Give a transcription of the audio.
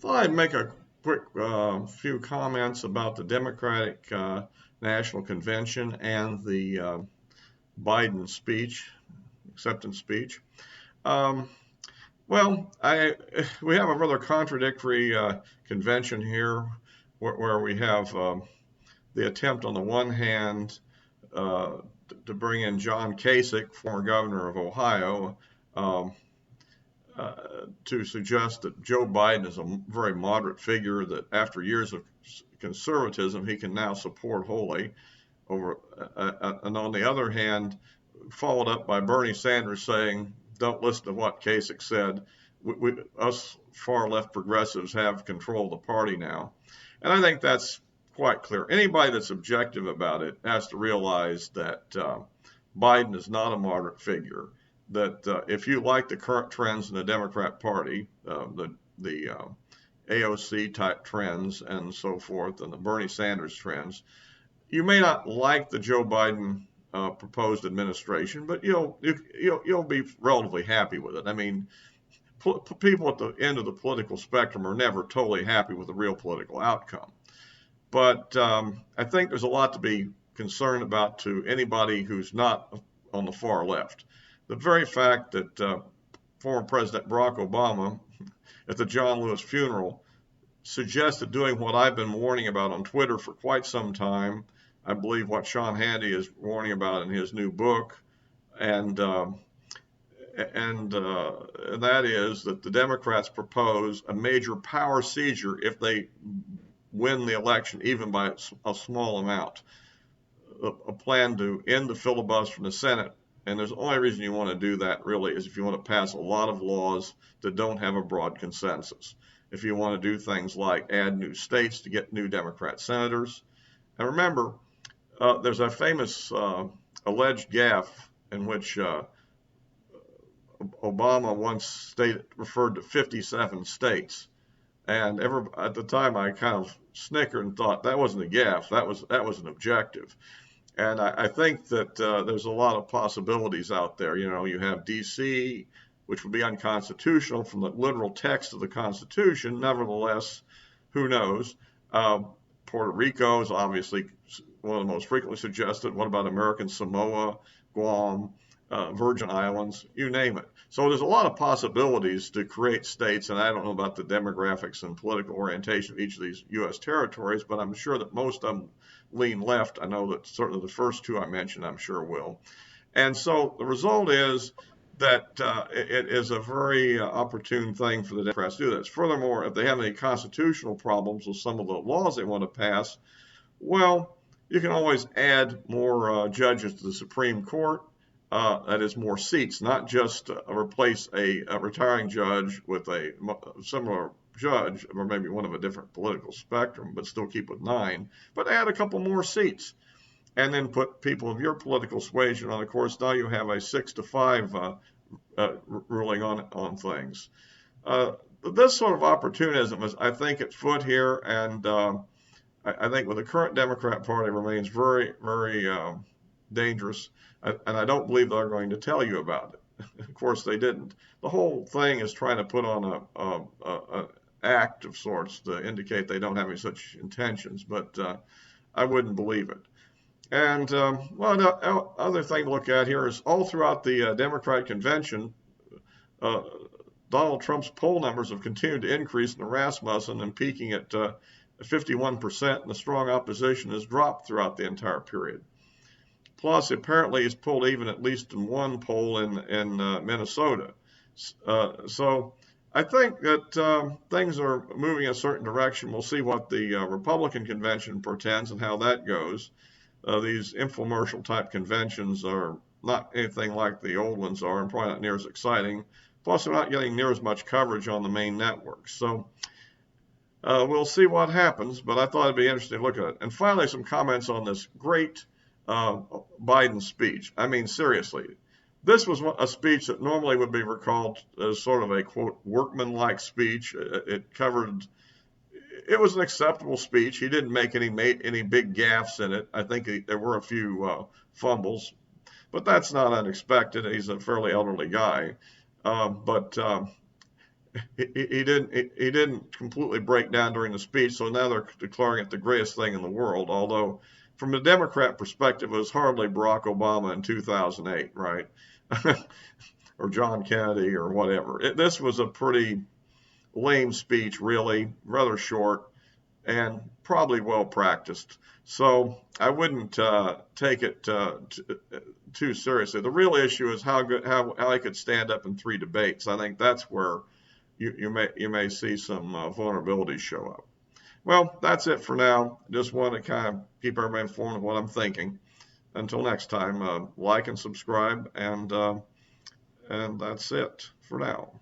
thought I'd make a quick few comments about the Democratic National Convention and the Biden speech, acceptance speech. Um, we have a rather contradictory convention here, where we have the attempt on the one hand to bring in John Kasich, former governor of Ohio, um, to suggest that Joe Biden is a very moderate figure, that after years of conservatism, he can now support wholly. And on the other hand, followed up by Bernie Sanders saying, "Don't listen to what Kasich said. Us far left progressives have control of the party now," and I think that's quite clear. Anybody that's objective about it has to realize that Biden is not a moderate figure. That if you like the current trends in the Democrat Party, the AOC type trends and so forth, and the Bernie Sanders trends, you may not like the Joe Biden proposed administration, but you'll be relatively happy with it. I mean, people at the end of the political spectrum are never totally happy with the real political outcome. But I think there's a lot to be concerned about to anybody who's not on the far left. The very fact that former President Barack Obama, at the John Lewis funeral, suggested doing what I've been warning about on Twitter for quite some time. I believe what Sean Hannity is warning about in his new book, and that is that the Democrats propose a major power seizure if they win the election, even by a small amount. A plan to end the filibuster in the Senate. And there's the only reason you want to do that really is if you want to pass a lot of laws that don't have a broad consensus. If you want to do things like add new states to get new Democrat senators. And remember, there's a famous alleged gaffe in which Obama once referred to 57 states. And at the time, I kind of snickered and thought that wasn't a gaffe, that was an objective. And I think that there's a lot of possibilities out there. You have D.C., which would be unconstitutional from the literal text of the Constitution. Nevertheless, who knows? Puerto Rico is obviously one of the most frequently suggested. What about American Samoa, Guam, Virgin Islands, you name it. So there's a lot of possibilities to create states, and I don't know about the demographics and political orientation of each of these U.S. territories, but I'm sure that most of them lean left. I know that certainly the first two I mentioned, I'm sure will. And so the result is that it is a very opportune thing for the Democrats to do this. Furthermore, if they have any constitutional problems with some of the laws they want to pass, well, you can always add more judges to the Supreme Court. That is more seats, not just replace a retiring judge with a similar judge, or maybe one of a different political spectrum, but still keep with 9, but add a couple more seats. And then put people of your political suasion on. Of course, now you have a 6-5 ruling on things. This sort of opportunism is, I think, at foot here, and I think with the current Democrat Party remains very, very dangerous, and I don't believe they're going to tell you about it. Of course, they didn't. The whole thing is trying to put on an act of sorts to indicate they don't have any such intentions, but I wouldn't believe it. And the other thing to look at here is all throughout the Democratic convention, Donald Trump's poll numbers have continued to increase in Rasmussen and peaking at 51%, and the strong opposition has dropped throughout the entire period. Plus, apparently, he's pulled even at least in one poll in Minnesota. So I think that things are moving a certain direction. We'll see what the Republican convention portends and how that goes. These infomercial type conventions are not anything like the old ones are, and probably not near as exciting. Plus, they're not getting near as much coverage on the main networks. So we'll see what happens, but I thought it'd be interesting to look at it. And finally, some comments on this great Biden speech. I mean, seriously, this was a speech that normally would be recalled as sort of a, quote, workman-like speech. It was an acceptable speech. He didn't make any big gaffes in it. I think there were a few fumbles, but that's not unexpected. He's a fairly elderly guy. But he didn't completely break down during the speech, so now they're declaring it the greatest thing in the world. Although, from a Democrat perspective, it was hardly Barack Obama in 2008, right? Or John Kennedy or whatever. This was a pretty lame speech, really, rather short and probably well practiced. So I wouldn't take it too seriously. The real issue is how he could stand up in 3 debates. I think that's where you may see some vulnerabilities show up. Well, that's it for now. Just want to kind of keep everybody informed of what I'm thinking. Until next time, like and subscribe, and that's it for now.